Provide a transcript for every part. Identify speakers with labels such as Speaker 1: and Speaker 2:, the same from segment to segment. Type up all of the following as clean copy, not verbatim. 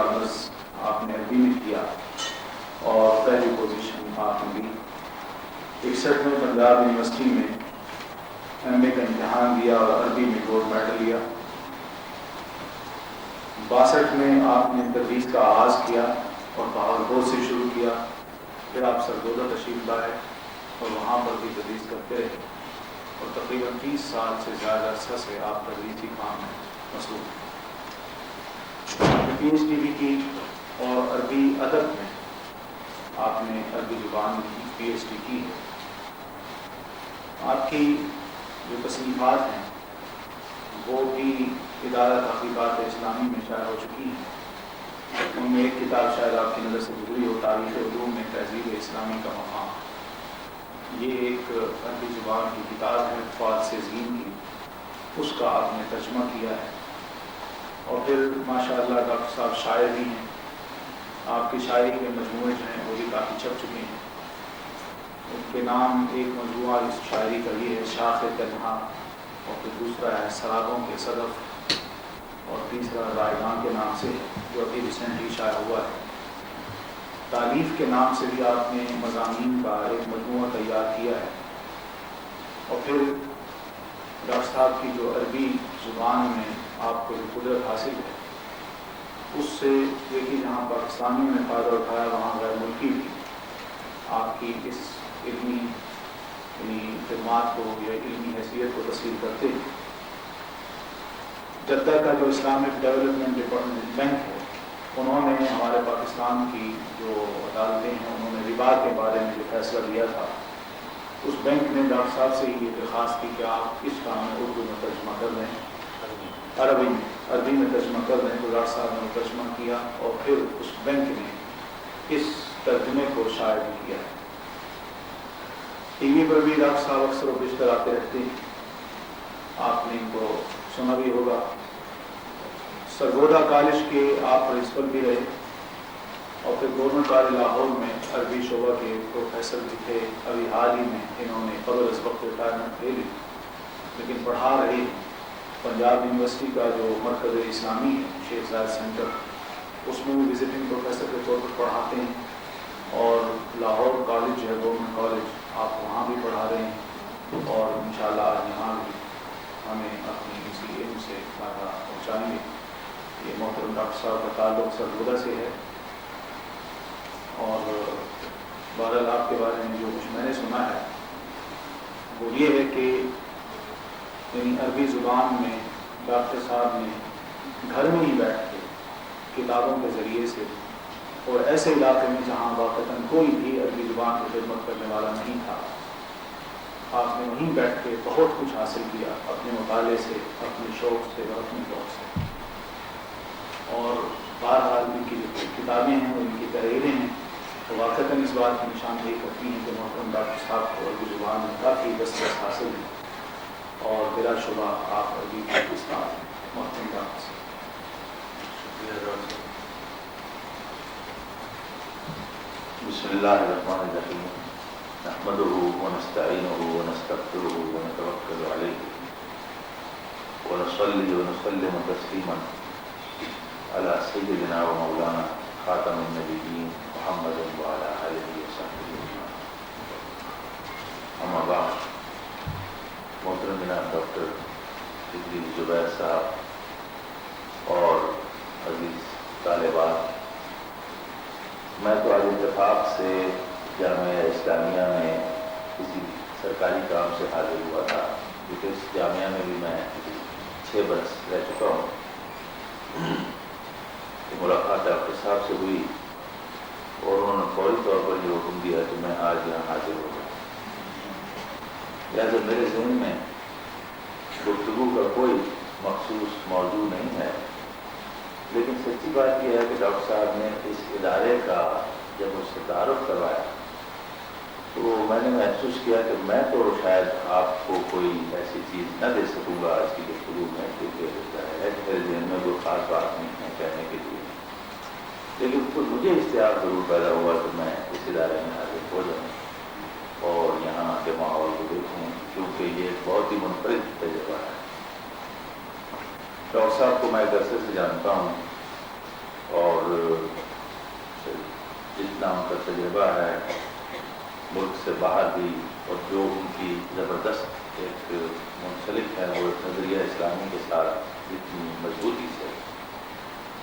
Speaker 1: Honours آپ نے عربی میں کیا اور پہلی پوزیشن آپ نے لی. 61 میں پنجاب یونیورسٹی میں ایم اے کا امتحان دیا اور عربی میں گولڈ میڈل لیا. 62 میں آپ نے تدریس کا آغاز کیا اور بہاولپور سے شروع کیا. پھر آپ سرگودا تشریف لائے اور وہاں پر بھی تدریس کرتے رہے اور تقریباً 30 سال سے زیادہ عرصہ سے آپ تدریسی کام میں مصروف ہیں. پی ایچ ڈی بھی کی اور عربی ادب میں آپ نے عربی زبان میں پی ایچ ڈی کی ہے. آپ کی جو تصنیفات ہیں وہ بھی ادارہ تحقیقات اسلامی میں شائع ہو چکی ہیں. ان میں ایک کتاب شاید آپ کی نظر سے گزری ہو، تاریخ علوم میں تہذیب اسلامی کا مقام. یہ ایک عربی زبان کی کتاب ہے فواد سیزین کی، اس کا آپ نے ترجمہ کیا ہے. اور پھر ماشاءاللہ ڈاکٹر صاحب شاعر بھی ہیں. آپ کی شاعری کے مجموعے جو ہیں وہ بھی کافی چھپ چکے ہیں. ان کے نام ایک مجموعہ اس شاعری کا یہ ہے شاخ تنہا، اور پھر دوسرا ہے سرابوں کے صدف، اور تیسرا رائگاں کے نام سے جو ابھی ریسنٹلی شائع ہوا ہے. تالیف کے نام سے بھی آپ نے مضامین کا ایک مجموعہ تیار کیا ہے. اور پھر ڈاکٹر صاحب کی جو عربی زبان میں آپ کو جو قدرت حاصل ہے اس سے دیکھیے جہاں پاکستانی نے فائدہ اٹھایا وہاں غیر ملکی بھی آپ کی اس علمی خدمات کو یا علمی حیثیت کو تسلیم کرتے ہیں. جدہ کا جو اسلامک ڈیولپمنٹ بینک ہے انہوں نے ہمارے پاکستان کی جو عدالتیں ہیں انہوں نے ربا کے بارے میں جو فیصلہ لیا تھا، اس بینک نے ڈاکٹر صاحب سے یہ درخواست کی کہ آپ اس کام میں اردو میں ترجمہ کر دیں، عربی میں ترجمہ کر دیں. تو ڈاکٹر صاحب نے ترجمہ کیا اور پھر اس بینک نے اس ترجمے کو شائع بھی کیا. ٹی وی پر بھی ڈاکٹر صاحب اکثر و بیشتر آتے رہتے ہیں، آپ نے ان کو سنا بھی ہوگا. سرگودا کالج کے آپ پرنسپل بھی رہے اور پھر گورنمنٹ کالج لاہور میں عربی شعبہ کے پروفیسر بھی تھے. ابھی حال ہی میں انہوں نے قبل از وقت ریٹائرمنٹ لے لی لیکن پڑھا رہے ہیں. پنجاب یونیورسٹی کا جو مرکز اسلامی ہے شیخ زاید سینٹر، اس میں بھی وزٹنگ پروفیسر کے طور پر پڑھاتے ہیں. اور لاہور کالج جو ہے گورنمنٹ کالج، آپ وہاں بھی پڑھا رہے ہیں اور انشاءاللہ یہاں بھی ہمیں اپنی اسی علم سے فائدہ پہنچائیں گے. یہ محترم ڈاکٹر صاحب کا تعلق سرگودا سے ہے. اور بہرحال آپ کے بارے میں جو کچھ میں نے سنا ہے وہ یہ ہے کہ عربی زبان میں ڈاکٹر صاحب نے گھر میں ہی بیٹھ کے کتابوں کے ذریعے سے اور ایسے علاقے میں جہاں واقعتاً کوئی بھی عربی زبان کی خدمت کرنے والا نہیں تھا، آپ نے وہیں بیٹھ کے بہت کچھ حاصل کیا اپنے مطالعے سے، اپنے شوق سے اور اپنے ذوق سے. اور بہرحال ان کی جو کتابیں ہیں اور ان کی تحریریں ہیں تو واقعتاً اس بات کی نشاندہی کرتی ہیں کہ محترم ڈاکٹر صاحب کو عربی زبان میں کافی دسترس حاصل ہے اور بلا شبہ آپ عربی کے استاد ہیں. محترم ڈاکٹر صاحب
Speaker 2: بسم اللہ الرحمن الرحیم نحمده ونستعینه ونستغفره ونتوکل علیہ ونصلی ونسلم تسلیما علی سیدنا و مولانا خاتم النبیین محمد وعلی آلہ وصحبہ اجمعین. اما بعد، محترم جناب ڈاکٹر ادریس زبیر صاحب اور عزیز طالبات، میں تو آج اتفاق سے جامعہ اسلامیہ میں کسی سرکاری کام سے حاضر ہوا تھا کیونکہ اس جامعہ میں بھی میں 6 برس رہ چکا ہوں. ملاقات ڈاکٹر صاحب سے ہوئی اور انہوں نے فوری طور پر یہ حکم دیا کہ میں آج یہاں حاضر ہو گیا. لہٰذا میرے ذہن میں گفتگو کا کوئی مخصوص موضوع نہیں ہے، لیکن سچی بات یہ ہے کہ ڈاکٹر صاحب نے اس ادارے کا جب مجھ سے تعارف کروایا تو میں نے محسوس کیا کہ میں تو شاید آپ کو کوئی ایسی چیز نہ دے سکوں گا آج کی گفتگو میں، کیونکہ میرے ذہن میں کوئی خاص بات نہیں ہے کہنے کے لیے، لیکن تو مجھے اشتیاق ضرور پیدا ہوا کہ میں اس ادارے میں حاضر ہو جاؤں اور یہاں کے ماحول کو دیکھوں، کیونکہ یہ ایک بہت ہی منفرد تجربہ ہے. ڈاکٹر صاحب کو میں ایک عرصے سے جانتا ہوں اور جتنا ان کا تجربہ ہے ملک سے باہر بھی، اور جو ان کی زبردست ایک منسلک ہے وہ نظریہ اسلامی کے ساتھ جتنی مضبوطی سے،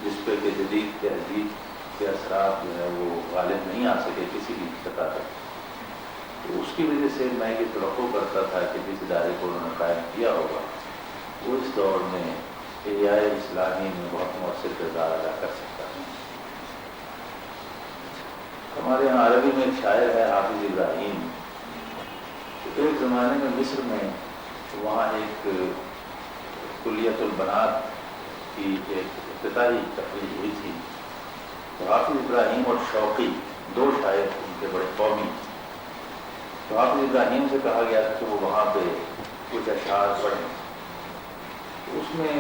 Speaker 2: جس پہ کہ جدید تہذیب کے اثرات جو ہے وہ غالب نہیں آ سکے کسی بھی سطح تک، تو اس کی وجہ سے میں یہ توقع کرتا تھا کہ جس ادارے کو انہوں نے قائم کیا ہوگا وہ اس دور میں احیاء اسلامی میں بہت مؤثر کردار ادا کر سکتا ہے۔ ہمارے یہاں عربی میں ایک شاعر ہے حافظ ابراہیم، ایک زمانے میں مصر میں وہاں ایک کلیت البنات کی ایک افتتاحی تقریب ہوئی تھی، تو حافظ ابراہیم اور شوقی دو شاعر ان کے بڑے قومی، تو حافظ ابراہیم سے کہا گیا تھا کہ وہ وہاں پہ کچھ اشعار پڑھیں، تو اس میں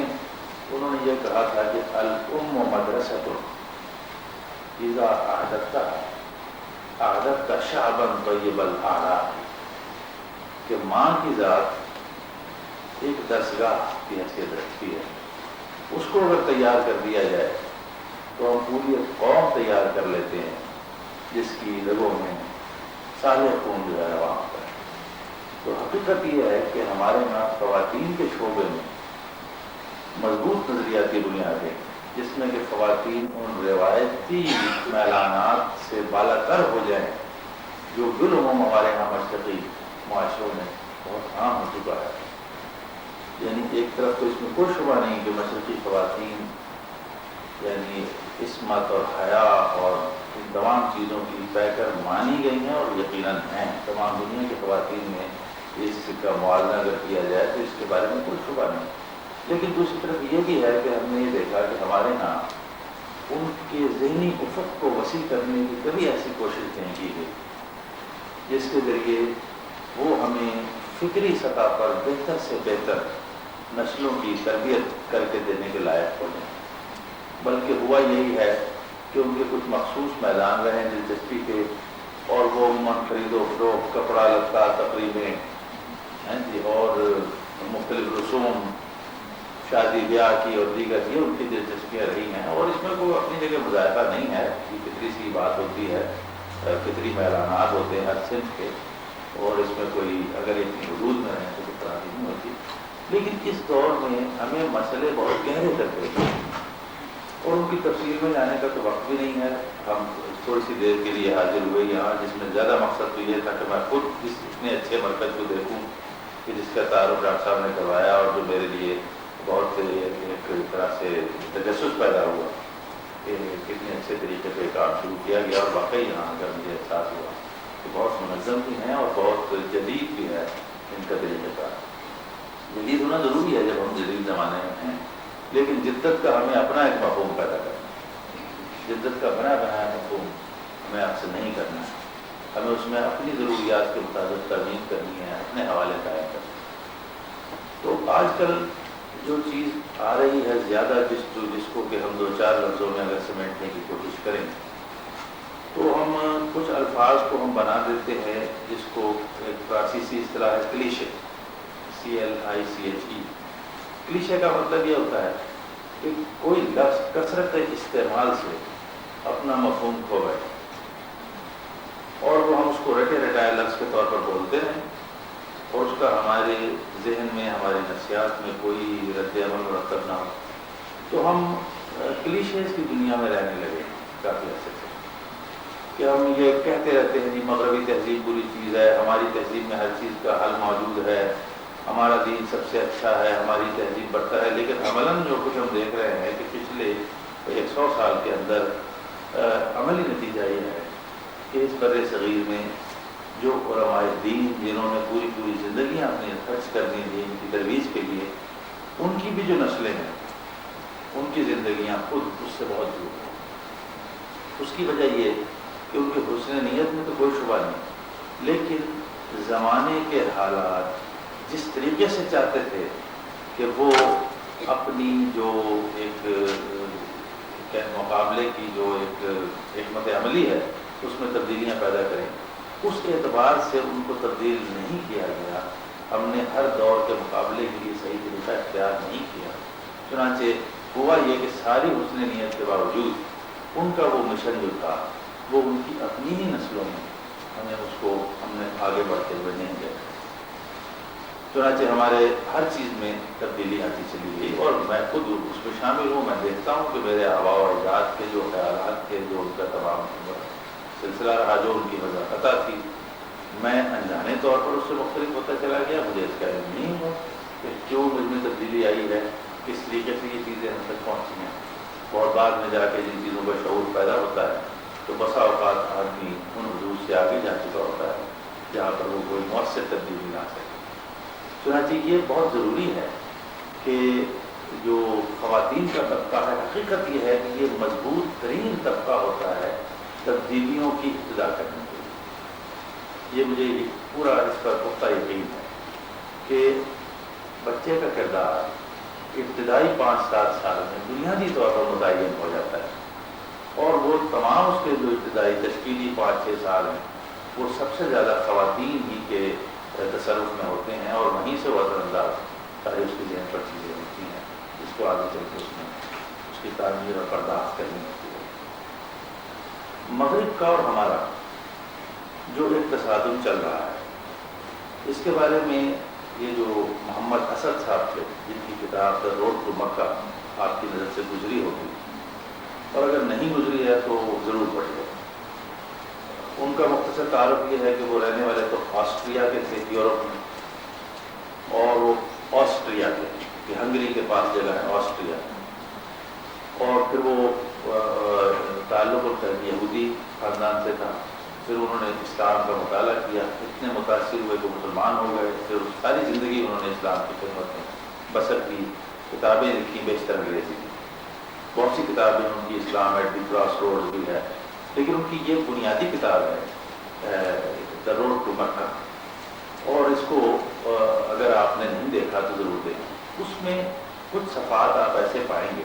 Speaker 2: انہوں نے یہ کہا تھا کہ الام مدرسۃ اذا اعددت شعبا طیب الاعراق، کہ ماں کی ذات ایک درسگاہ کی حیثیت رکھتی ہے، اس کو اگر تیار کر دیا جائے تو ہم پوری قوم تیار کر لیتے ہیں جس کی رگوں میں صالح خون جو ہے رواں ہوتا ہے۔ تو حقیقت یہ ہے کہ ہمارے یہاں خواتین کے شعبے میں مضبوط نظریاتی بنیاد ہے، جس میں کہ خواتین ان روایتی میلانات سے بالا تر ہو جائیں جو بالعموم ہمارے یہاں مشرقی معاشروں میں بہت عام ہو چکا ہے۔ یعنی ایک طرف تو اس میں کوئی شبہ نہیں کہ مشرقی خواتین یعنی عصمت اور حیا اور ان تمام چیزوں کی پیکر مانی گئی ہیں اور یقیناً ہیں، تمام دنیا کی خواتین میں اس کا موازنہ اگر کیا جائے تو اس کے بارے میں کوئی شبہ نہیں، لیکن دوسری طرف یہ بھی ہے کہ ہم نے یہ دیکھا کہ ہمارے یہاں ان کے ذہنی افق کو وسیع کرنے کی کبھی ایسی کوشش نہیں کی گئی جس کے ذریعے وہ ہمیں فکری سطح پر بہتر سے بہتر نسلوں کی تربیت کر کے دینے کے لائق ہو جائیں، بلکہ ہوا یہی ہے کہ ان کے کچھ مخصوص میدان رہے دلچسپی کے، اور وہ عموماً خرید و فروخت، کپڑا لتا، تقریبیں اور مختلف رسوم، شادی بیاہ کی اور دیگر یہ ان کی دلچسپیاں رہی ہیں، اور اس میں کوئی اپنی جگہ مذائقہ نہیں ہے، یہ فطری سی بات ہوتی ہے، فطری میلانات ہوتے ہیں ہر صنف کے، اور اس میں کوئی اگر اتنی حدود میں رہیں تو کوئی خرابی نہیں ہوتی، لیکن اس دور میں ہمیں مسئلے بہت گہرے کرتے ہیں اور ان کی تفصیل میں جانے کا تو وقت بھی نہیں ہے۔ ہم تھوڑی سی دیر کے لیے حاضر ہوئے یہاں، جس میں زیادہ مقصد تو یہ تھا کہ میں خود اس اتنے اچھے مرکز کو دیکھوں کہ جس کا تعارف ڈاکٹر صاحب نے کروایا اور جو میرے لیے بہت ایک طرح سے تجسس پیدا ہوا کہ کتنے اچھے طریقے سے کام شروع کیا گیا، اور واقعی یہاں آ کر مجھے احساس ہوا کہ بہت منظم بھی ہیں اور بہت جدید بھی ہے ان کا طریقہ کار۔ جدید ہونا ضروری ہے جب ہم جدید زمانے میں ہیں، لیکن جدت کا ہمیں اپنا ایک مفہوم پیدا کرنا ہے، جدت کا بنا بنایا مفہوم ہمیں آپ سے نہیں کرنا ہے، ہمیں اس میں اپنی ضروریات کے مطابق ترمیم کرنی ہے، اپنے حوالے قائم کرنے ہیں۔ تو آج کل جو چیز آ رہی ہے زیادہ جس کو کہ ہم دو چار لفظوں میں اگر سمیٹنے کی کوشش کریں تو ہم کچھ الفاظ کو ہم بنا دیتے ہیں جس کو ایک فرانسیسی اصطلاح ہے کلیشے، CLICHE۔ کلیشے کا مطلب یہ ہوتا ہے کہ کوئی لفظ کثرت استعمال سے اپنا مفہوم کھو بیٹھے اور وہ ہم اس کو رٹے رٹائے لفظ کے طور پر بولتے ہیں، اور اس کا ہمارے ذہن میں، ہماری نفسیات میں کوئی رد عمل مرتب نہ ہو، تو ہم کلیشیز کی دنیا میں رہنے لگے کافی عرصے سے، کہ ہم یہ کہتے رہتے ہیں کہ مغربی تہذیب بری چیز ہے، ہماری تہذیب میں ہر چیز کا حل موجود ہے، ہمارا دین سب سے اچھا ہے، ہماری تہذیب برتر ہے، لیکن عملاً جو کچھ ہم دیکھ رہے ہیں کہ پچھلے 100 سال کے اندر عملی نتیجہ یہ ہے کہ اس بر صغیر میں جو علماء دین جنہوں نے پوری زندگیاں اپنی خرچ کر دی دین کی ترویج کے لیے، ان کی بھی جو نسلیں ہیں ان کی زندگیاں خود اس سے بہت دور ہیں۔ اس کی وجہ یہ کہ ان کے حسن نیت میں تو کوئی شبہ نہیں، لیکن زمانے کے حالات جس طریقے سے چاہتے تھے کہ وہ اپنی جو ایک مقابلے کی جو ایک حکمت عملی ہے اس میں تبدیلیاں پیدا کریں، اس اعتبار سے ان کو تبدیل نہیں کیا گیا۔ ہم نے ہر دور کے مقابلے کے لیے صحیح طریقہ اختیار نہیں کیا، چنانچہ ہوا یہ کہ ساری حسن نیت کے باوجود ان کا وہ مشن جو تھا وہ ان کی اپنی ہی نسلوں میں ہم نے آگے بڑھتے ہوئے نہیں دیکھا. چنانچہ ہمارے ہر چیز میں تبدیلی آتی چلی گئی اور میں خود اس میں شامل ہوں. میں دیکھتا ہوں کہ میرے آباء و اجداد کے جو خیالات تھے، جو ان کا تمام سلسلہ رہا، جو ان کی مذاکرہ تھی، میں انجانے طور پر اس سے مختلف ہوتا چلا گیا. مجھے اس کا علم نہیں ہوا کہ کیوں مجھ میں تبدیلی آئی ہے، کس طریقے سے یہ چیزیں ہم تک پہنچی ہیں. بہت بعد میں جا کے جن چیزوں کا شعور پیدا ہوتا ہے تو بسا اوقات آدمی ان حدود سے آگے جا چکا ہوتا ہے جہاں پر وہ کوئی مؤثر تبدیلی لا سکے. چنانچہ یہ بہت ضروری ہے کہ جو خواتین کا طبقہ ہے، حقیقت یہ ہے کہ یہ مضبوط ترین طبقہ ہوتا ہے تبدیلیوں کی ابتدا کرنے کے لیے. یہ مجھے پورا اس پر پختہ یقین ہے کہ بچے کا کردار ابتدائی 5-7 سال میں بنیادی طور پر متعین ہو جاتا ہے، اور وہ تمام اس کے جو ابتدائی تشکیلی 5-6 سال ہیں وہ سب سے زیادہ خواتین ہی کے تصرف میں ہوتے ہیں، اور وہیں سے وہ اثر انداز ساری اس کے ذہن پر چیزیں ہوتی ہیں جس کو آگے چل کے اس کی تعمیر اور پرداخت کرنی ہوتی ہے. مغرب کا اور ہمارا جو ایک تصادم چل رہا ہے، اس کے بارے میں یہ جو محمد اسد صاحب تھے جن کی کتاب دا روڈ ٹو مکہ آپ کی نظر سے گزری ہوگی، اور اگر نہیں گزری ہے تو ضرور پڑھیے. ان کا مختصر تعارف یہ ہے کہ وہ رہنے والے تو آسٹریا کے تھے، یورپ میں، اور وہ آسٹریا کے کہ ہنگری کے پاس جگہ ہے آسٹریا، اور پھر وہ تعلق ان کا یہودی خاندان سے تھا. پھر انہوں نے اسلام کا مطالعہ کیا، اتنے متاثر ہوئے کہ مسلمان ہو گئے. پھر ساری زندگی انہوں نے اسلام کی خدمت میں بسر کی، کتابیں لکھی، بیشتر انگریزی کی. بہت سی کتابیں ان کی اسلام ایٹ دی کراس روڈ بھی ہے، لیکن ان کی یہ بنیادی کتاب ہے دا روڈ ٹو مکہ، اور اس کو اگر آپ نے نہیں دیکھا تو ضرور دیکھیں. اس میں کچھ صفحات آپ ایسے پائیں گے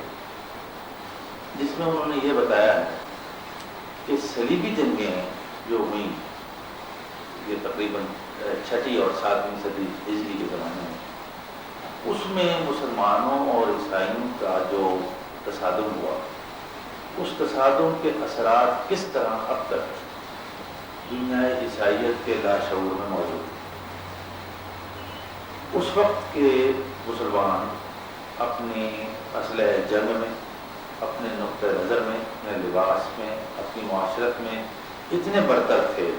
Speaker 2: جس میں انہوں نے یہ بتایا ہے کہ صلیبی جنگیں جو ہوئیں یہ تقریباً 6 اور 7 صدی ہجری کے زمانے میں، اس میں مسلمانوں اور عیسائیوں کا جو تصادم ہوا، اس تصادم کے اثرات کس طرح اب تک دنیا عیسائیت کے لاشعور میں موجود ہیں. اس وقت کے مسلمان اپنی اسلحہ جنگ میں، اپنے نقطۂ نظر میں، اپنے لباس میں، اپنی معاشرت میں اتنے برتر تھے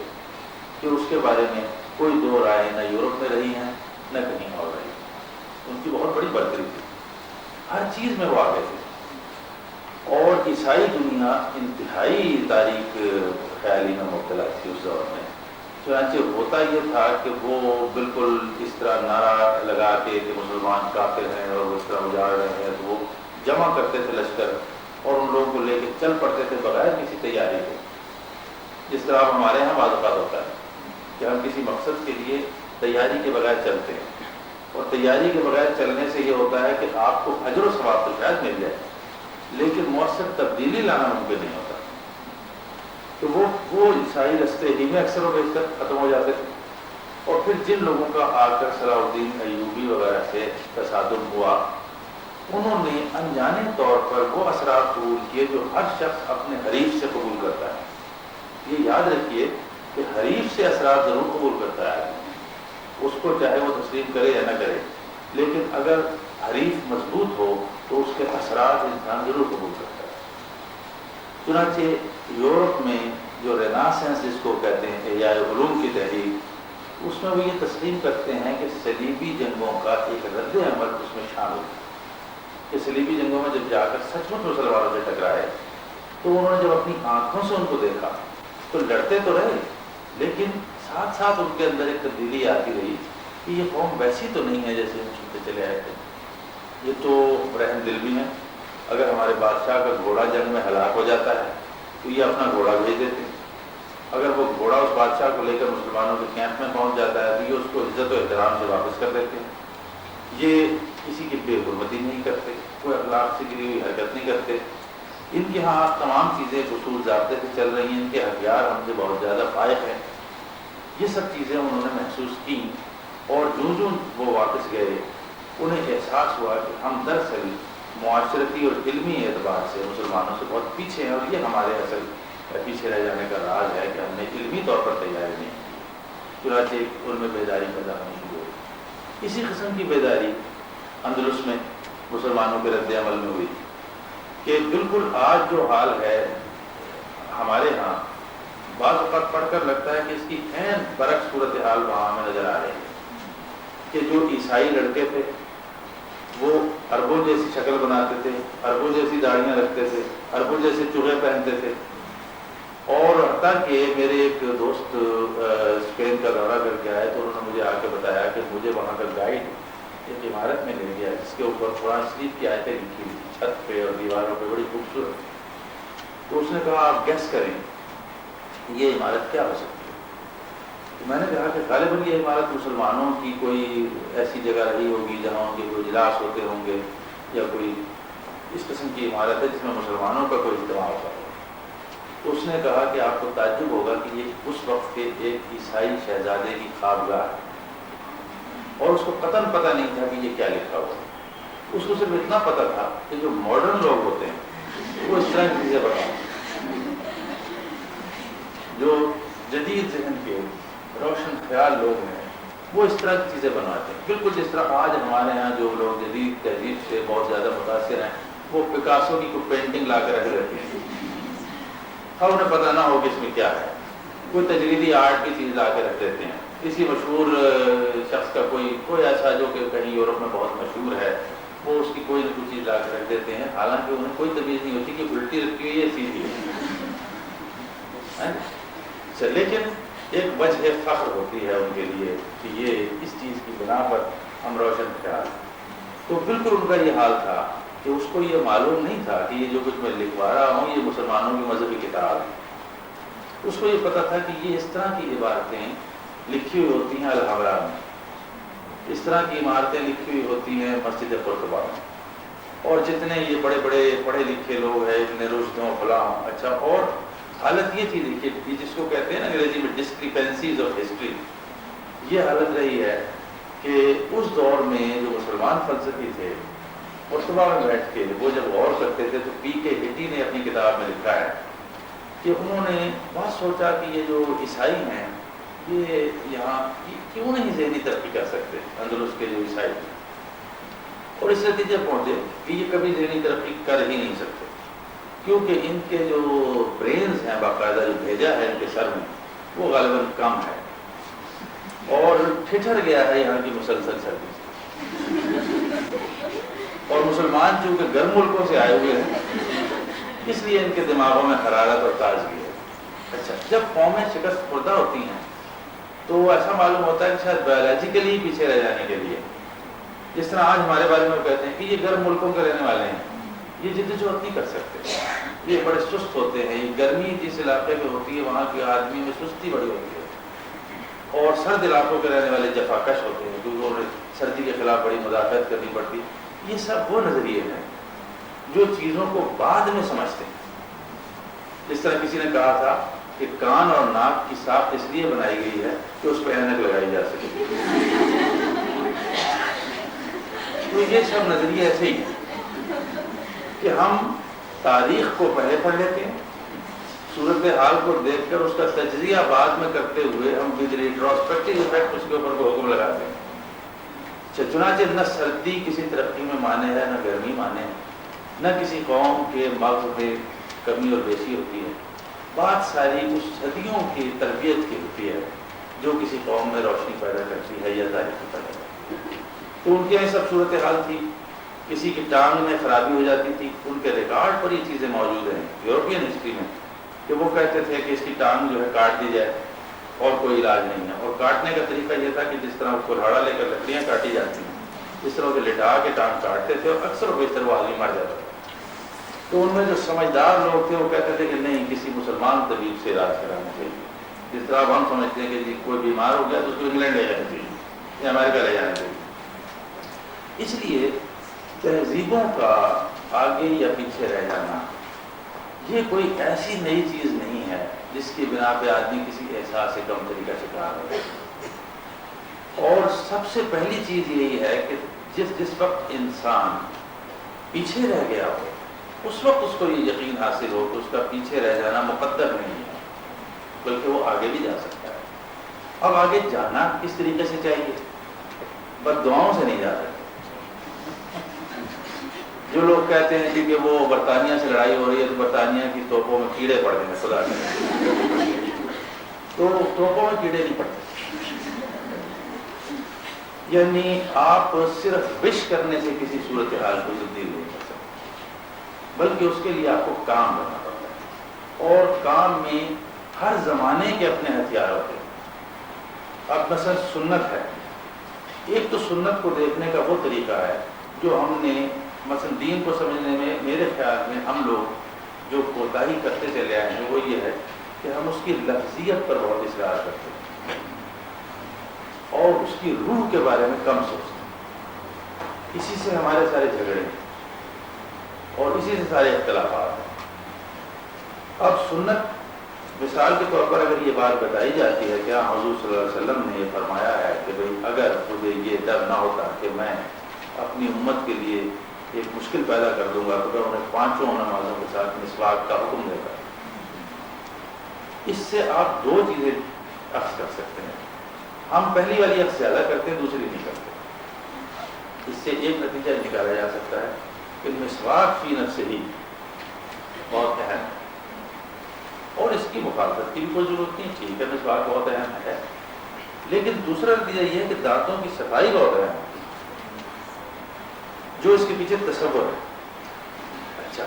Speaker 2: کہ اس کے بارے میں کوئی دو رائے نہ یورپ میں رہی ہیں نہ کہیں اور رہی. ان کی بہت بڑی برتری تھی، ہر چیز میں وہ آگے تھے. اور عیسائی دنیا انتہائی تاریخ خیالی میں مبتلا تھی اس دور میں. چنانچہ ہوتا یہ تھا کہ وہ بالکل اس طرح نعرہ لگا کے کہ مسلمان کافر ہیں اور وہ اس طرح اجاڑ رہے ہیں، تو وہ جمع کرتے تھے لشکر اور ان لوگوں کو لے کے چل پڑتے تھے بغیر کسی تیاری کے. جس طرح ہمارے یہاں بعض اوقات ہوتا ہے کہ ہم کسی مقصد کے لیے تیاری کے بغیر چلتے ہیں، اور تیاری کے بغیر چلنے سے یہ ہوتا ہے کہ آپ کو اجر و ثواب تو شاید مل جائے لیکن مؤثر تبدیلی لانا ممکن نہیں ہوتا. تو وہ عیسائی رستے ہی میں اکثر و بیشتر ختم ہو جاتے تھے. اور پھر جن لوگوں کا آ کر صلاح الدین ایوبی وغیرہ سے تصادم ہوا، انہوں نے انجانے طور پر وہ اثرات قبول کیے جو ہر شخص اپنے حریف سے قبول کرتا ہے. یہ یاد رکھیے کہ حریف سے اثرات ضرور قبول کرتا ہے، اس کو چاہے وہ تسلیم کرے یا نہ کرے، لیکن اگر حریف مضبوط ہو تو اس کے اثرات انسان ضرور قبول کرتا ہے. چنانچہ یورپ میں جو ریناسنس جس کو کہتے ہیں احیاء علوم کی تحریک، اس میں وہ یہ تسلیم کرتے ہیں کہ صلیبی جنگوں کا ایک رد عمل اس میں شامل ہے. کہ صلیبی جنگوں میں جب جا کر سچ مچ مسلمانوں سے ٹکرائے تو انہوں نے جب اپنی آنکھوں سے ان کو دیکھا تو لڑتے تو رہے، لیکن ساتھ ساتھ ان کے اندر ایک تبدیلی آتی رہی کہ یہ قوم ویسی تو نہیں ہے جیسے ہم سنتے چلے آئے تھے. یہ تو رحم دل بھی ہیں. اگر ہمارے بادشاہ کا گھوڑا جنگ میں ہلاک ہو جاتا ہے تو یہ اپنا گھوڑا بھیج دیتے ہیں. اگر وہ گھوڑا اس بادشاہ کو لے کر مسلمانوں کے کیمپ میں پہنچ جاتا ہے تو یہ اس کو عزت و احترام سے واپس کر دیتے ہیں. یہ کسی کی بے حرمتی نہیں کرتے، کوئی اخلاق سے گری ہوئی حرکت نہیں کرتے. ان کے ہاں تمام چیزیں اصول ضابطے سے چل رہی ہیں، ان کے ہتھیار ہم سے بہت زیادہ فائق ہیں. یہ سب چیزیں انہوں نے محسوس کی، اور جو وہ واپس گئے انہیں احساس ہوا کہ ہم دراصل معاشرتی اور علمی اعتبار سے مسلمانوں سے بہت پیچھے ہیں، اور یہ ہمارے اصل پیچھے رہ جانے کا راز ہے کہ ہم نے علمی طور پر تیاری نہیں کی، چنانچہ ان میں بیداری پیدا ہونی شروع ہوئی۔ اسی قسم کی بیداری اندلس میں مسلمانوں کے رد عمل میں ہوئی کہ بالکل آج جو حال ہے ہمارے ہاں، بعض اوقات پڑھ کر لگتا ہے کہ اس کی عین برعکس صورتحال وہاں ہمیں نظر آ رہی ہے کہ جو عیسائی لڑکے تھے وہ عربوں جیسی شکل بناتے تھے، عربوں جیسی داڑیاں رکھتے تھے، عربوں جیسے چوغے پہنتے تھے، اور حتیٰ کہ میرے ایک دوست اسپین کا دورہ کر کے آئے تو انہوں نے مجھے آ کے بتایا کہ مجھے وہاں کا گائیڈ ایک عمارت میں لے گیا جس کے اوپر قرآن شریف کی آیتیں لکھی ہوئی تھی چھت پہ اور دیواروں پہ، بڑی خوبصورت۔ تو اس نے کہا آپ گیس کریں یہ عمارت کیا ہو سکتی ہے؟ تو میں نے کہا کہ غالباً یہ عمارت مسلمانوں کی کوئی ایسی جگہ رہی ہوگی جہاں ان کے کوئی اجلاس ہوتے ہوں گے، یا کوئی اس قسم کی عمارت ہے جس میں مسلمانوں کا کوئی اجتماع ہوتا ہوگا۔ تو اس نے کہا کہ آپ کو تعجب ہوگا کہ یہ اس وقت کے ایک عیسائی شہزادے کی خوابگاہ ہے، اور اس کو قطعاً پتہ نہیں تھا کہ یہ کیا لکھا ہوا ہے۔ اس کو صرف اتنا پتہ تھا کہ جو ماڈرن لوگ ہوتے ہیں وہ اس طرح کی چیزیں بناتے ہیں، جو جدید ذہن کے روشن خیال لوگ ہیں وہ اس طرح کی چیزیں بناتے ہیں، بالکل جس طرح آج ہمارے ہاں جو لوگ جدید تہذیب سے بہت زیادہ متاثر ہیں وہ پکاسو کی کوئی پینٹنگ لا کے رکھ لیتے ہیں، ہاں انہیں پتہ نہ ہو کہ اس میں کیا ہے، کوئی تجریدی آرٹ کی چیز لا کے رکھ دیتے ہیں، کسی مشہور شخص کا کوئی ایسا جو کہ کہیں یورپ میں بہت مشہور ہے وہ اس کی کوئی نہ کوئی چیز لا کے رکھ دیتے ہیں، حالانکہ انہیں کوئی تمیز نہیں ہوتی کہ الٹی رکھی ہوئی ہے سیدھی ہے۔ لیکن ایک وجہ فخر ہوتی ہے ان کے لیے کہ یہ اس چیز کی بنا پر ہم روشن خیال، تو بالکل ان کا یہ حال تھا کہ اس کو یہ معلوم نہیں تھا کہ یہ جو کچھ میں لکھوا رہا ہوں یہ مسلمانوں کی مذہبی کتاب ہے۔ اس کو یہ پتہ تھا کہ یہ اس طرح کی عبارتیں لکھی ہوئی ہوتی ہیں الحمرا میں، اس طرح کی عمارتیں لکھی ہوئی ہوتی ہیں مسجد قرطبہ میں، اور جتنے یہ بڑے بڑے پڑھے لکھے لوگ ہیں ابن رشد ہوں فلاں، اچھا، اور حالت یہ تھی دیکھیے جس کو کہتے ہیں نا انگریزی میں ڈسکریپنسیز آف ہسٹری، یہ حالت رہی ہے کہ اس دور میں جو مسلمان فلسفی تھے قرطبہ میں بیٹھ کے وہ جب غور کرتے تھے تو پی کے ہٹی نے اپنی کتاب میں لکھا ہے کہ انہوں نے بہت سوچا کہ یہ جو عیسائی ہیں یہ یہاں کیوں نہیں ذہنی ترقی کر سکتے، اندلس کے جو عیسائی ہیں، اور اس نتیجے پہنچے کہ یہ کبھی ذہنی ترقی کر ہی نہیں سکتے، کیونکہ ان کے جو برینز ہیں باقاعدہ جو بھیجا ہے ان کے سر میں وہ غالباً کم ہے، اور ٹھٹر گیا ہے یہاں کی مسلسل سروس، اور مسلمان چونکہ گرم ملکوں سے آئے ہوئے ہیں اس لیے ان کے دماغوں میں حرارت اور تازگی ہے۔ اچھا، جب قومیں شکست خوردہ ہوتی ہیں تو ایسا معلوم ہوتا ہے کہ شاید بایولوجیکلی ہی پیچھے رہ جانے کے لیے، جس طرح آج ہمارے بارے میں کہتے ہیں کہ یہ گرم ملکوں کے رہنے والے ہیں، یہ جدوجہد نہیں کر سکتے، یہ بڑے سست ہوتے ہیں، یہ گرمی جس علاقے میں ہوتی ہے وہاں کے آدمی میں سستی بڑی ہوتی ہے، اور سرد علاقوں کے رہنے والے جفاکش ہوتے ہیں کیونکہ انہیں سردی کے خلاف بڑی مدافعت کرنی پڑتی۔ یہ سب وہ نظریے ہیں جو چیزوں کو بعد میں سمجھتے ہیں، جس طرح کسی نے کہا تھا کہ کان اور ناک کی ساخت اس لیے بنائی گئی ہے کہ اس پہ اینک لگائی جا سکے، تو یہ سب نظریے ایسے ہی ہیں کہ ہم تاریخ کو پہلے پڑھ لیتے ہیں، صورتحال کو دیکھ کر اس کا تجزیہ بعد میں کرتے ہوئے ہم ریٹروسپیکٹیو ایفیکٹ اس کے اوپر کو حکم لگاتے ہیں۔ چنانچہ نہ سردی کسی ترقی میں مانے ہے، نہ گرمی مانے ہے، نہ کسی قوم کے مغز میں کمی اور بیشی ہوتی ہے، بات ساری اس صدیوں کی تربیت کی ہوتی ہے جو کسی قوم میں روشنی پیدا کرتی ہے یا تاریخی پیدا کرتی ہے۔ تو ان کے یہاں سب صورتحال تھی، کسی کی ٹانگ میں خرابی ہو جاتی تھی، ان کے ریکارڈ پر یہ چیزیں موجود ہیں یورپین ہسٹری میں کہ وہ کہتے تھے کہ اس کی ٹانگ جو ہے کاٹ دی جائے اور کوئی علاج نہیں ہے، اور کاٹنے کا طریقہ یہ تھا کہ جس طرح کلہاڑا لے کر لکڑیاں کاٹی جاتی ہیں اس طرح کے لٹا کے ٹانگ کاٹتے تھے، اور اکثر و بیشتر وہ آدمی مر جاتا تھا۔ تو ان میں جو سمجھدار لوگ تھے وہ کہتے تھے کہ نہیں، کسی مسلمان طبیب سے علاج کرانا چاہیے، جس طرح ہم سمجھتے ہیں کہ جی کوئی بیمار ہو گیا تو اس کو انگلینڈ لے جانا چاہیے یا امریکہ لے جانا چاہیے۔ اس لیے تہذیبوں کا آگے یا پیچھے رہ جانا یہ کوئی ایسی نئی چیز نہیں ہے جس کی بنا پہ آدمی کسی احساس کمتری کا شکار ہو، اور سب سے پہلی چیز یہی ہے کہ جس وقت انسان پیچھے رہ گیا ہو، اس وقت اس کو یہ یقین حاصل ہو کہ اس کا پیچھے رہ جانا مقدر نہیں ہے، بلکہ وہ آگے بھی جا سکتا ہے۔ اب آگے جانا کس طریقے سے چاہیے؟ بد دعاؤں سے نہیں جا سکتے۔ جو لوگ کہتے ہیں کہ وہ برطانیہ سے لڑائی ہو رہی ہے تو برطانیہ کی توپوں میں کیڑے پڑ گئے، خدا کے تو توپوں میں کیڑے نہیں پڑتے۔ یعنی آپ صرف وش کرنے سے کسی صورتحال کو تبدیل نہیں کر سکتے، بلکہ اس کے لیے آپ کو کام کرنا پڑتا ہے، اور کام میں ہر زمانے کے اپنے ہتھیار ہوتے ہیں۔ اب مثلا سنت ہے، ایک تو سنت کو دیکھنے کا وہ طریقہ ہے جو ہم نے مثلا دین کو سمجھنے میں میرے خیال میں ہم لوگ جو کوتاہی کرتے چلے آئے ہیں وہ یہ ہے کہ ہم اس کی لفظیت پر بہت اصرار کرتے ہیں اور اس کی روح کے بارے میں کم سوچتے ہیں۔ اسی سے ہمارے سارے جھگڑے ہیں اور اسی سے سارے اختلافات ہیں۔ اب سنت مثال کے طور پر اگر یہ بات بتائی جاتی ہے کہ حضور صلی اللہ علیہ وسلم نے یہ فرمایا ہے کہ بھئی اگر مجھے یہ ڈر نہ ہوتا کہ میں اپنی امت کے لیے ایک مشکل پیدا کر دوں گا تو میں انہیں 5 نمازوں کے ساتھ مسواک کا حکم دے گا۔ اس سے آپ 2 چیزیں اخذ کر سکتے ہیں۔ ہم پہلی والی اخذ زیادہ کرتے ہیں، دوسری نہیں کرتے۔ اس سے ایک نتیجہ نکالا جا سکتا ہے کہ مسواک فی نفسہ ہی بہت اہم ہے اور اس کی مخالفت کی بھی کوئی ضرورت نہیں، ٹھیک ہے مسواک بہت اہم ہے، لیکن دوسرا نتیجہ یہ ہے کہ دانتوں کی صفائی بہت اہم ہے، جو اس کے پیچھے تصور ہے۔ اچھا،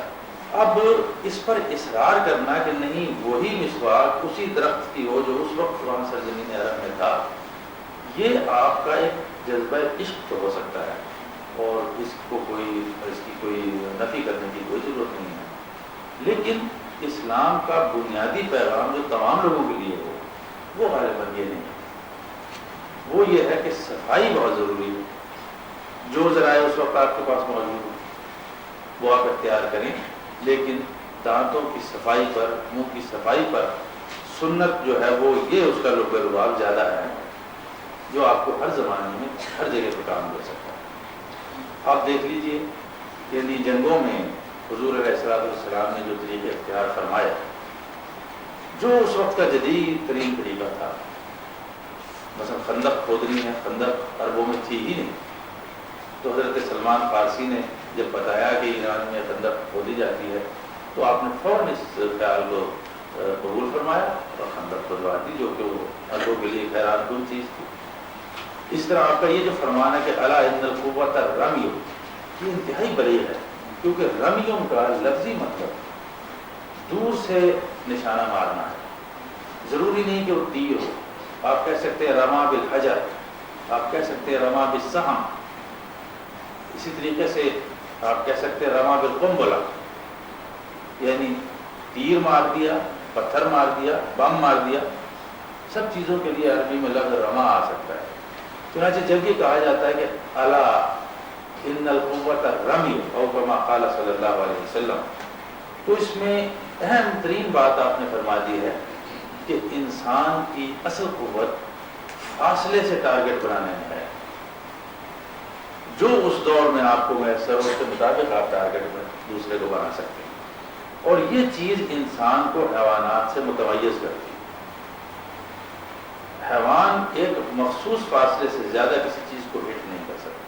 Speaker 2: اب اس پر اصرار کرنا کہ نہیں وہی مسواک اسی درخت کی ہو جو اس وقت وہاں سرزمین عرب میں تھا، یہ آپ کا ایک جذبہ عشق تو ہو سکتا ہے اور اس کی کوئی نفی کرنے کی کوئی ضرورت نہیں ہے، لیکن اسلام کا بنیادی پیغام جو تمام لوگوں کے لیے ہو وہ غالباً یہ نہیں ہے۔ وہ یہ ہے کہ صفائی بہت ضروری ہے، جو ذرائع اس وقت آپ کے پاس موجود ہوں وہ آپ اختیار کریں، لیکن دانتوں کی صفائی پر، منہ کی صفائی پر سنت جو ہے وہ یہ اس کا لب رباب زیادہ ہے جو آپ کو ہر زمانے میں ہر جگہ پہ کام دے سکتا ہے۔ آپ دیکھ لیجئے، یعنی جنگوں میں حضور علیہ السلام نے جو طریقے اختیار فرمائے، جو اس وقت کا جدید ترین طریقہ تھا، مثلا خندق کھودنی ہے، خندق عربوں میں تھی ہی نہیں، تو حضرت سلمان فارسی نے جب بتایا کہ ایران میں خندق کھودی جاتی ہے تو آپ نے فوراً اس خیال کو قبول فرمایا اور خندق کھودوا دی، جو کہ وہ عربوں کے لیے حیران کن چیز تھی۔ اس طرح آپ کا یہ جو فرمان ہے کہ الا ان القوۃ الرمی، یہ انتہائی بلیغ ہے، کیونکہ رمیوں کا لفظی مطلب دور سے نشانہ مارنا ہے، ضروری نہیں کہ وہ تیر ہو۔ آپ کہہ سکتے ہیں رما بالحجر، آپ کہہ سکتے ہیں رما بالسہم، اسی طریقے سے آپ کہہ سکتے ہیں رما بالقنبلہ، یعنی تیر مار دیا، پتھر مار دیا، بم مار دیا، سب چیزوں کے لیے عربی میں لفظ رما آ سکتا ہے۔ چنانچہ جب یہ کہا جاتا ہے کہ الا ان القوۃ الرمی او کما قال صلی اللہ علیہ وسلم، تو اس میں اہم ترین بات آپ نے فرما دی ہے کہ انسان کی اصل قوت فاصلے سے ٹارگٹ بنانے میں ہے، جو اس دور میں آپ کو میسر ہو اس کے مطابق آپ ٹارگٹ میں دوسرے کو بنا سکتے ہیں، اور یہ چیز انسان کو حیوانات سے متمیز کرتی ہے۔ حیوان ایک مخصوص فاصلے سے زیادہ کسی چیز کو ہٹ نہیں کر سکتا۔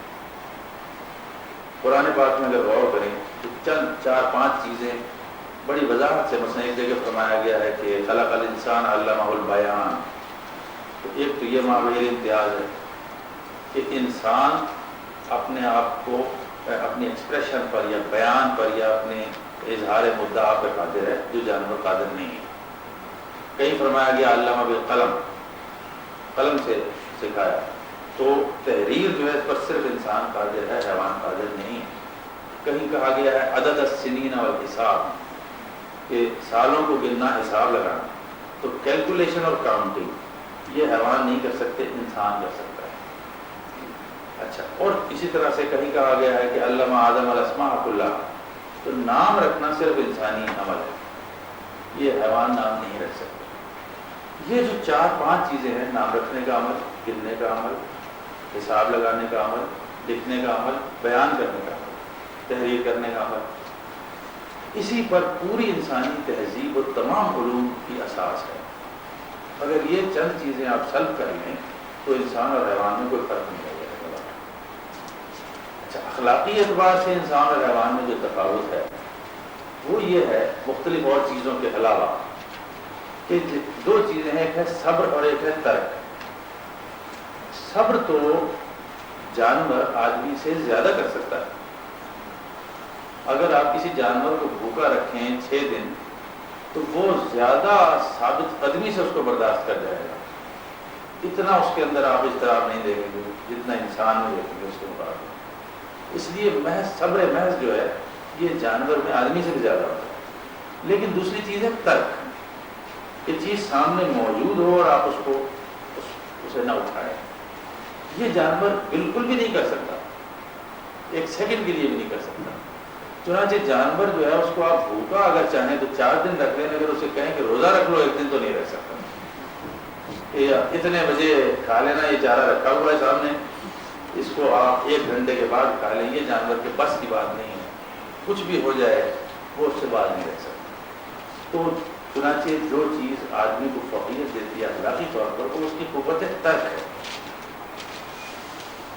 Speaker 2: قرآن پاک میں اگر غور کریں تو چند 4-5 چیزیں بڑی وضاحت سے، مثلا ایک جگہ فرمایا گیا ہے کہ خلق الانسان علمہ البیان، تو ایک تو یہ مابعد امتیاز ہے کہ انسان اپنے آپ کو اپنی ایکسپریشن پر یا بیان پر یا اپنے اظہار مدعا پر قادر ہے، جو جانور قادر نہیں ہے۔ کہیں فرمایا گیا علامہ بالقلم، قلم سے سکھایا، تو تحریر جو ہے اس پر صرف انسان قادر ہے، حیوان قادر نہیں ہے۔ کہیں کہا گیا ہے عدد السنین والحساب، کہ سالوں کو گننا، حساب لگانا، تو کیلکولیشن اور کاؤنٹنگ یہ حیوان نہیں کر سکتے، انسان کر سکتا ہے۔ اچھا، اور اسی طرح سے کہیں کہا گیا ہے کہ علم آدم الاسماء کلھا، تو نام رکھنا صرف انسانی عمل ہے، یہ حیوان نام نہیں رکھ سکتے۔ یہ جو 4-5 چیزیں ہیں، نام رکھنے کا عمل، گننے کا عمل، حساب لگانے کا عمل، لکھنے کا عمل، بیان کرنے کا عمل، تحریر کرنے کا حق. اسی پر پوری انسانی تہذیب و تمام علوم کی اساس ہے. اگر یہ چند چیزیں آپ سلب کر لیں تو انسان اور حیوان میں کوئی فرق نہیں رہ جائے گا. اچھا، اخلاقی اعتبار سے انسان اور حیوان میں جو تفاوت ہے وہ یہ ہے، مختلف اور چیزوں کے علاوہ، کہ دو چیزیں ہیں، ایک ہے صبر اور ایک ہے ترک. صبر تو جانور آدمی سے زیادہ کر سکتا ہے. اگر آپ کسی جانور کو بھوکا رکھیں 6 دن تو وہ زیادہ ثابت قدمی سے اس کو برداشت کر جائے گا. اتنا اس کے اندر آپ اضطراب نہیں دیکھیں گے جتنا انسان میں دیکھیں گے اس کے مقابلے. اس لیے محض صبر محض جو ہے یہ جانور میں آدمی سے بھی زیادہ ہوتا ہے. لیکن دوسری چیز ہے ترک. یہ چیز سامنے موجود ہو اور آپ اسے نہ اٹھائیں. یہ جانور بالکل بھی نہیں کر سکتا، ایک سیکنڈ کے لیے بھی نہیں کر سکتا. چنانچہ جانور جو ہے اس کو آپ بھوکا اگر چاہیں تو 4 دن رکھ لیں، اگر اسے کہیں کہ روزہ رکھ لو 1 دن تو نہیں رکھ سکتا. اتنے بجے کھا لینا، یہ چارہ رکھا ہوا ہے سامنے، اس کو آپ 1 گھنٹے کے بعد کھا لیں. یہ جانور کے بس کی بات نہیں ہے. کچھ بھی ہو جائے وہ اس سے باز نہیں رکھ سکتا. تو چنانچہ جو چیز آدمی کو فوقیت دیتی ہے اخلاقی طور پر وہ اس کی قوت ترک ہے،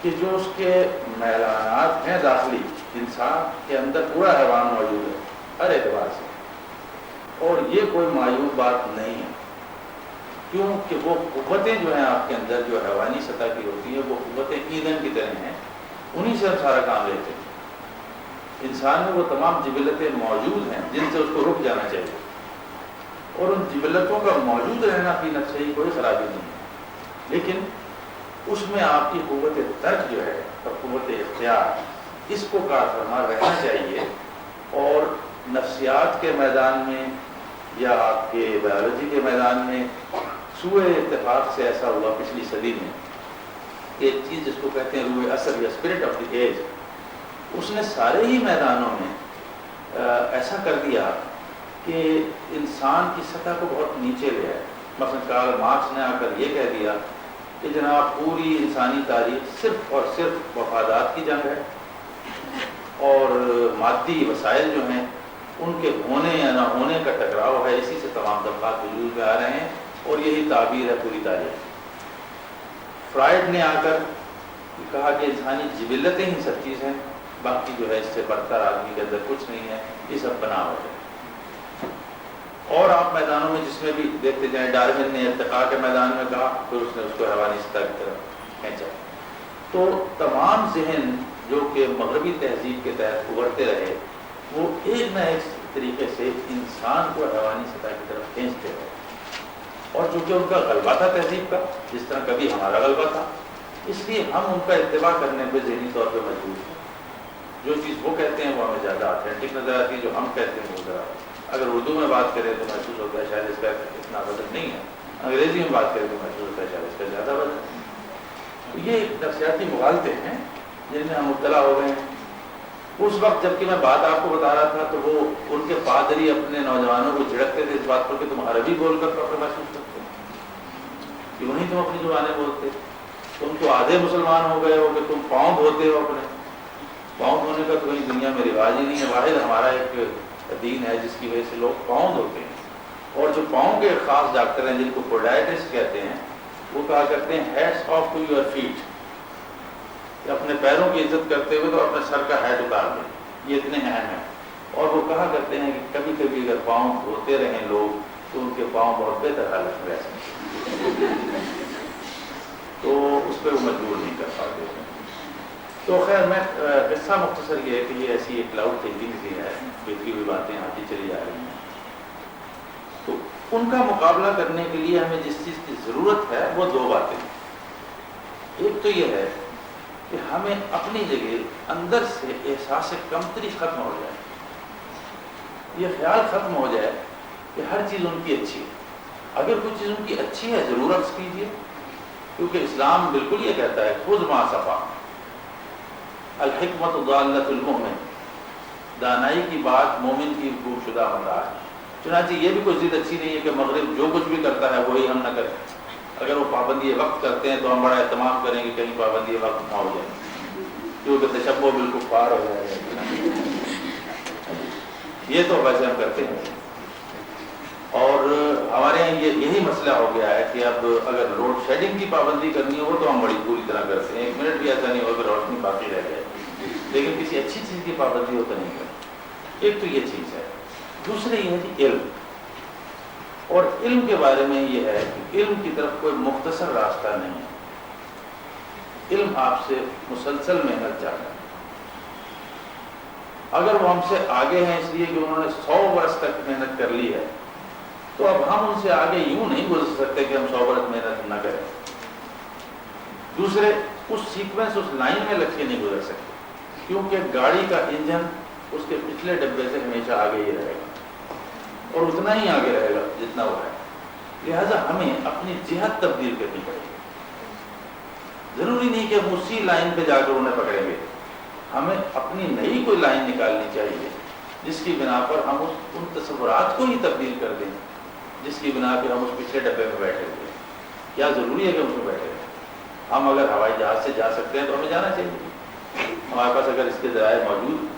Speaker 2: کہ جو اس کے میلانات ہیں داخلی، انسان کے اندر پورا حیوان موجود ہے ہر اعتبار سے، اور یہ کوئی معیوب بات نہیں ہے. کیونکہ وہ قوتیں جو ہیں آپ کے اندر جو حیوانی سطح کی ہوتی ہیں وہ قوتیں ایندھن کی طرح ہیں، انہی سے ہم سارا کام لیتے ہیں. انسان میں وہ تمام جبلتیں موجود ہیں جن سے اس کو رک جانا چاہیے، اور ان جبلتوں کا موجود رہنا فی نفسہ ہی کوئی خرابی نہیں ہے. لیکن اس میں آپ کی قوت ترک جو ہے اور قوت اختیار، اس کو کار فرما رہنا چاہیے. اور نفسیات کے میدان میں یا آپ کے بایولوجی کے میدان میں سوء اتفاق سے ایسا ہوا پچھلی صدی میں، ایک چیز جس کو کہتے ہیں روح اثر یا اسپرٹ آف دی ایج، اس نے سارے ہی میدانوں میں ایسا کر دیا کہ انسان کی سطح کو بہت نیچے لے آئے. مثلا کارل مارکس نے آ کر یہ کہہ دیا کہ جناب پوری انسانی تاریخ صرف اور صرف مفادات کی جنگ ہے، اور مادی وسائل جو ہیں ان کے ہونے یا نہ ہونے کا ٹکراؤ ہے، اسی سے تمام طبقات وجود میں آ رہے ہیں، اور یہی تعبیر ہے پوری تاریخ. فرائڈ نے آ کر کہا کہ انسانی جبلتیں ہی سب چیز ہیں، باقی جو ہے اس سے برتر آدمی کے اندر کچھ نہیں ہے، یہ سب بناوٹ ہے. اور آپ میدانوں میں جس میں بھی دیکھتے جائیں، ڈارون نے ارتقاء کے میدان میں کہا، پھر اس نے اس کو حیوانی سطح کی طرف کھینچا. تو تمام ذہن جو کہ مغربی تہذیب کے تحت ابھرتے رہے وہ ایک نہ ایک طریقے سے انسان کو حیوانی سطح کی طرف کھینچتے رہے. اور چونکہ ان کا غلبہ تھا تہذیب کا، جس طرح کبھی ہمارا غلبہ تھا، اس لیے ہم ان کا اتباع کرنے پہ ذہنی طور پہ مجبور ہیں. جو چیز وہ کہتے ہیں وہ ہمیں زیادہ آتھینٹک نظر آتی ہے، جو ہم کہتے ہیں وہ ذرا، اگر اردو میں بات کریں تو محسوس ہوتا ہے شاید اس کا اتنا وزن نہیں ہے، انگریزی میں بات کریں تو محسوس ہوتا ہے شاید اس کا زیادہ وزن ہے. یہ نفسیاتی مغالطے ہیں جن میں ہم مبتلا ہو گئے ہیں. اس وقت جب کہ میں بات آپ کو بتا رہا تھا تو وہ ان کے پادری اپنے نوجوانوں کو جھڑکتے تھے اس بات پر کہ تم عربی بول کر فخر محسوس کرتے ہو، کیوں نہیں تم اپنی زبانیں بولتے؟ تم تو آدھے مسلمان ہو گئے ہو کہ تم پاؤں دھوتے ہو. اپنے پاؤں دھونے کا تو کہیں دنیا میں رواج ہی نہیں ہے. واحد ہمارا ایک دین ہے جس کی وجہ سے لوگ پاؤں دھوتے ہیں. اور جو پاؤں کے خاص ڈاکٹر ہیں جن کو پوڈائٹسٹ کہتے ہیں، وہ کہا کرتے ہیں hats off to your feet, کہ اپنے پیروں کی عزت کرتے ہوئے تو اپنے سر کا ہیٹ اتار دیں، یہ اتنے اہم ہیں. اور وہ کہا کرتے ہیں کہ کبھی کبھی اگر پاؤں دھوتے رہیں لوگ تو ان کے پاؤں بہت بہتر حالت میں رہ سکتے ہیں، تو اس پہ وہ مجبور نہیں کر پاتے. تو خیر میں قصہ مختصر یہ ہے کہ یہ ایسی ایک کلاؤڈ تھنکنگ سی ہے، بہتری ہوئی باتیں آتی چلی جا رہی ہیں. تو ان کا مقابلہ کرنے کے لیے ہمیں جس چیز کی ضرورت ہے وہ 2 باتیں ہیں. ایک تو یہ ہے کہ ہمیں اپنی جگہ اندر سے احساس کمتری ختم ہو جائے، یہ خیال ختم ہو جائے کہ ہر چیز ان کی اچھی ہے. اگر کوئی چیز ان کی اچھی ہے ضرور عکس کیجیے، کیونکہ اسلام بالکل یہ کہتا ہے خذ ما صفا، الحکمت ضالۃ المؤمن، دانائی کی بات مومن کی خوب شدہ متاع ہے. چنانچہ یہ بھی کوئی ضد اچھی نہیں ہے کہ مغرب جو کچھ بھی کرتا ہے وہی ہم نہ کریں. اگر وہ پابندی وقت کرتے ہیں تو ہم بڑا اہتمام کریں کہ کہیں پابندی وقت نہ ہو جائے، کیونکہ تشبہ بالکفار ہو جائے گا. یہ تو ویسے ہم کرتے ہیں. اور ہمارے یہاں یہی مسئلہ ہو گیا ہے کہ اب اگر لوڈ شیڈنگ کی پابندی کرنی ہو تو ہم بڑی پوری طرح کرتے ہیں. 1 منٹ بھی ایسا نہیں ہو کہ روشنی باقی رہ جائے, لیکن کسی اچھی چیز کی پابندی ہو تو نہیں کرتے. ایک تو یہ چیز ہے. دوسرے یہ ہے کہ علم, اور علم کے بارے میں یہ ہے کہ علم کی طرف کوئی مختصر راستہ نہیں ہے. علم آپ سے مسلسل محنت چاہتا ہے. اگر وہ ہم سے آگے ہیں اس لیے کہ انہوں نے 100 برس تک محنت کر لی ہے, تو اب ہم ان سے آگے یوں نہیں گزر سکتے کہ ہم 100 برس محنت نہ کریں. دوسرے, اس سیکوینس اس لائن میں لگ کے نہیں گزر سکتے, کیونکہ گاڑی کا انجن اس کے پچھلے ڈبے سے ہمیشہ آگے ہی رہے گا, اور اتنا ہی آگے رہے گا جتنا وہ ہے. لہذا ہمیں اپنی جہت تبدیل کرنی پڑے گی. ضروری نہیں کہ ہم اسی لائن پہ جا کر انہیں پکڑیں گے. ہمیں اپنی نئی کوئی لائن نکالنی چاہیے جس کی بنا پر ہم ان تصورات کو ہی تبدیل کر دیں جس کی بنا پہ ہم اس پچھلے ڈبے پہ بیٹھے ہوئے. کیا ضروری ہے کہ اس میں بیٹھے رہیں؟ ہم اگر ہوائی جہاز سے جا سکتے ہیں تو ہمیں جانا چاہیے. ہمارے پاس اگر اس کے ذرائع موجود